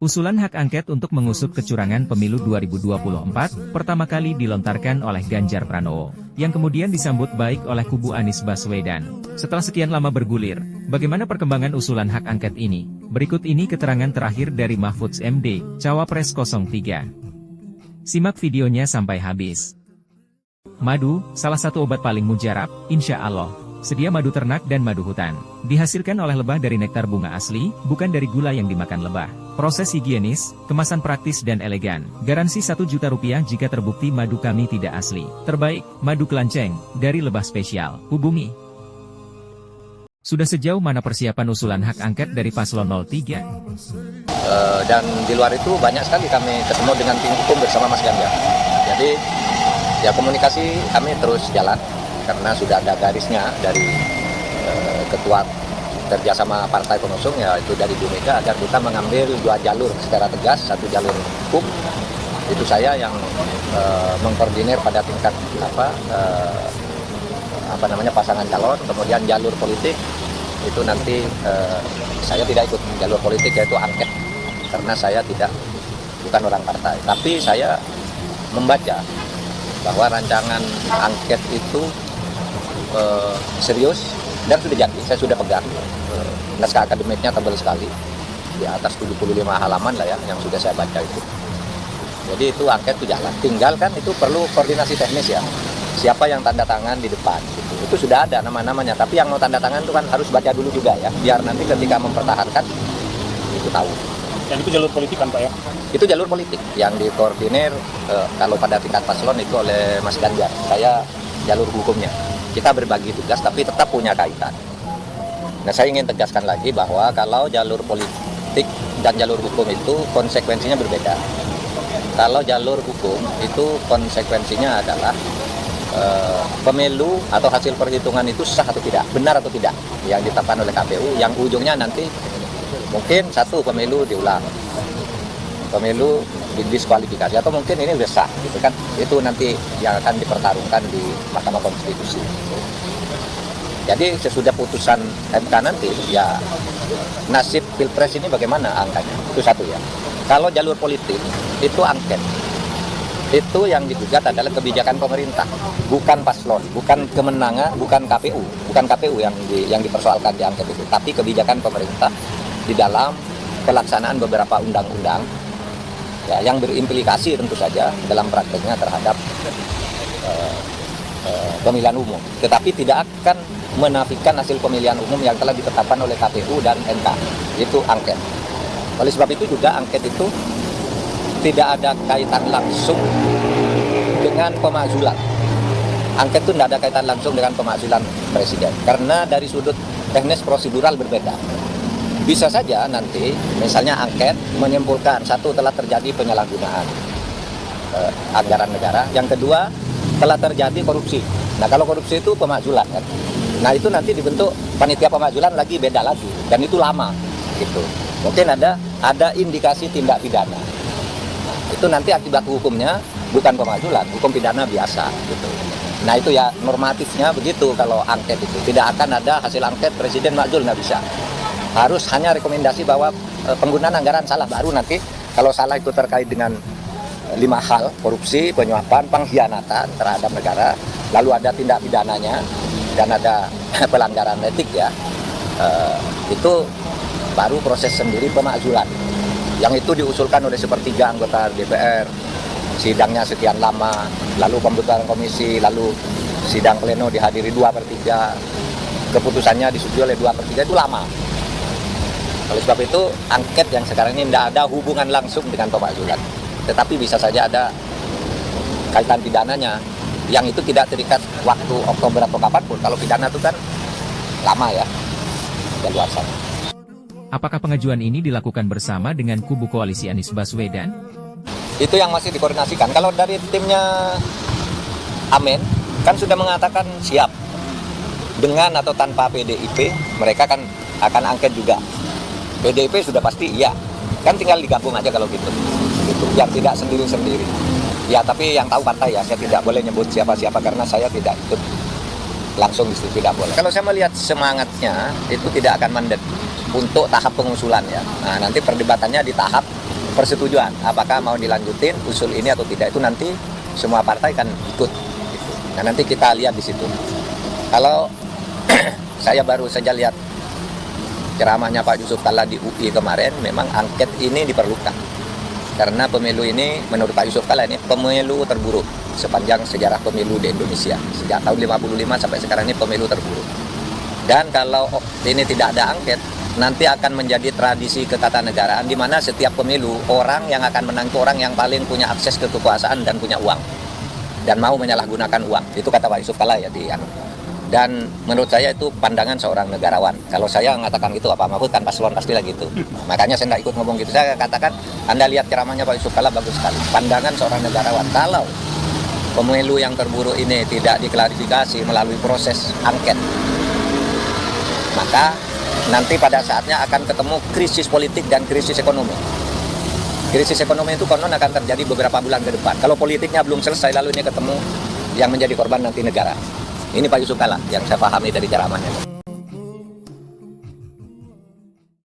Usulan hak angket untuk mengusut kecurangan pemilu 2024 pertama kali dilontarkan oleh Ganjar Pranowo, yang kemudian disambut baik oleh kubu Anies Baswedan. Setelah sekian lama bergulir, bagaimana perkembangan usulan hak angket ini? Berikut ini keterangan terakhir dari Mahfudz MD, Cawapres 03. Simak videonya sampai habis. Madu, salah satu obat paling mujarab, insya Allah. Sedia madu ternak dan madu hutan. Dihasilkan oleh lebah dari nektar bunga asli, bukan dari gula yang dimakan lebah. Proses higienis, kemasan praktis dan elegan. Garansi 1 juta rupiah jika terbukti madu kami tidak asli. Terbaik, madu kelanceng, dari lebah spesial. Hubungi. Sudah sejauh mana persiapan usulan hak angket dari Paslon 03? Dan di luar itu banyak sekali kami ketemu dengan tim hukum bersama Mas Ganjar. Jadi, ya komunikasi kami terus jalan. Karena sudah ada garisnya dari ketua kerjasama partai pengusung, yaitu dari Bu Mega, agar kita mengambil 2 jalur secara tegas, 1 jalur hukum. Itu saya yang mengkoordinir pada tingkat pasangan calon, kemudian jalur politik itu nanti saya tidak ikut jalur politik, yaitu angket, karena saya bukan orang partai. Tapi saya membaca bahwa rancangan angket itu serius dan sudah jadi. Saya sudah pegang naskah akademiknya, tebal sekali, di atas 75 halaman lah ya yang sudah saya baca itu. Jadi itu angket itu jalan, tinggal kan itu perlu koordinasi teknis ya, siapa yang tanda tangan di depan gitu. Itu sudah ada nama-namanya, tapi yang mau tanda tangan itu kan harus baca dulu juga ya, biar nanti ketika mempertahankan itu tahu. Dan itu jalur politik kan Pak ya? Itu jalur politik yang dikoordinir kalau pada tingkat paslon itu oleh Mas Ganjar. Saya jalur hukumnya. Kita berbagi tugas tapi tetap punya kaitan. Nah, saya ingin tegaskan lagi bahwa kalau jalur politik dan jalur hukum itu konsekuensinya berbeda. Kalau jalur hukum itu konsekuensinya adalah pemilu atau hasil perhitungan itu sah atau tidak, benar atau tidak, yang ditetapkan oleh KPU, yang ujungnya nanti mungkin satu pemilu diulang, pemilu didiskualifikasi, atau mungkin ini udah sah gitu kan. Itu nanti yang akan dipertarungkan di Mahkamah Konstitusi. Jadi sesudah putusan MK nanti ya nasib Pilpres ini bagaimana angkanya, itu satu ya. Kalau jalur politik itu angket, itu yang digugat adalah kebijakan pemerintah, bukan paslon, bukan kemenangan, bukan KPU yang dipersoalkan di angket itu, tapi kebijakan pemerintah di dalam pelaksanaan beberapa undang-undang ya, yang berimplikasi tentu saja dalam prakteknya terhadap pemilihan umum, tetapi tidak akan menafikan hasil pemilihan umum yang telah ditetapkan oleh KPU dan MK. Itu angket. Oleh sebab itu juga angket itu tidak ada kaitan langsung dengan pemakzulan. Angket itu tidak ada kaitan langsung dengan pemakzulan presiden, karena dari sudut teknis prosedural berbeda. Bisa saja nanti misalnya angket menyimpulkan, satu, telah terjadi penyalahgunaan anggaran negara, yang kedua telah terjadi korupsi. Nah, kalau korupsi itu pemakzulan kan. Nah, itu nanti dibentuk panitia pemakzulan lagi, beda lagi, dan itu lama gitu. Mungkin ada indikasi tindak pidana. Itu nanti akibat hukumnya bukan pemakzulan, hukum pidana biasa gitu. Nah, itu ya normatifnya begitu. Kalau angket itu tidak akan ada hasil angket presiden makzul, nggak bisa. Harus hanya rekomendasi bahwa penggunaan anggaran salah, baru nanti kalau salah itu terkait dengan 5 hal: korupsi, penyuapan, pengkhianatan terhadap negara, lalu ada tindak pidananya dan ada pelanggaran etik ya, itu baru proses sendiri pemakzulan, yang itu diusulkan oleh sepertiga anggota DPR, sidangnya sekian lama, lalu pembentukan komisi, lalu sidang pleno dihadiri 2/3, keputusannya disetujui oleh 2/3, itu lama. Oleh sebab itu angket yang sekarang ini tidak ada hubungan langsung dengan pemakzulan, tetapi bisa saja ada kaitan pidananya, yang itu tidak terikat waktu Oktober atau kapanpun. Kalau pidana itu kan lama ya, dan luar sana. Apakah pengajuan ini dilakukan bersama dengan kubu koalisi Anies Baswedan? Itu yang masih dikoordinasikan. Kalau dari timnya Amin kan sudah mengatakan siap, dengan atau tanpa PDIP mereka kan akan angket juga. PDIP sudah pasti iya, kan tinggal digabung aja kalau gitu, yang tidak sendiri-sendiri. Ya, tapi yang tahu partai ya, saya tidak boleh nyebut siapa-siapa karena saya tidak ikut langsung di situ, tidak boleh. Kalau saya melihat semangatnya itu tidak akan mandek untuk tahap pengusulan ya. Nah, nanti perdebatannya di tahap persetujuan apakah mau dilanjutin usul ini atau tidak, itu nanti semua partai kan ikut gitu. Nah nanti kita lihat di situ. Kalau saya baru saja lihat ceramahnya Pak Yusuf Kalla di UI kemarin, memang angket ini diperlukan karena pemilu ini menurut Pak Yusuf Kalla ini pemilu terburuk sepanjang sejarah pemilu di Indonesia sejak tahun 55 sampai sekarang, ini pemilu terburuk. Dan kalau ini tidak ada angket, nanti akan menjadi tradisi ketatanegaraan di mana setiap pemilu orang yang akan menang itu orang yang paling punya akses ke kekuasaan dan punya uang dan mau menyalahgunakan uang. Itu kata Pak Yusuf Kalla ya dan menurut saya itu pandangan seorang negarawan. Kalau saya mengatakan itu, Pak Mahfud kan paslon pastilah gitu. Makanya saya tidak ikut ngomong gitu. Saya katakan Anda lihat ceramahnya Pak Yusuf Kalla bagus sekali. Pandangan seorang negarawan. Kalau pemilu yang terburuk ini tidak diklarifikasi melalui proses angket, maka nanti pada saatnya akan ketemu krisis politik dan krisis ekonomi. Krisis ekonomi itu konon akan terjadi beberapa bulan ke depan. Kalau politiknya belum selesai, lalu ini ketemu yang menjadi korban nanti negara. Ini Pak Yusuf Kalla yang saya pahami dari ceramahnya.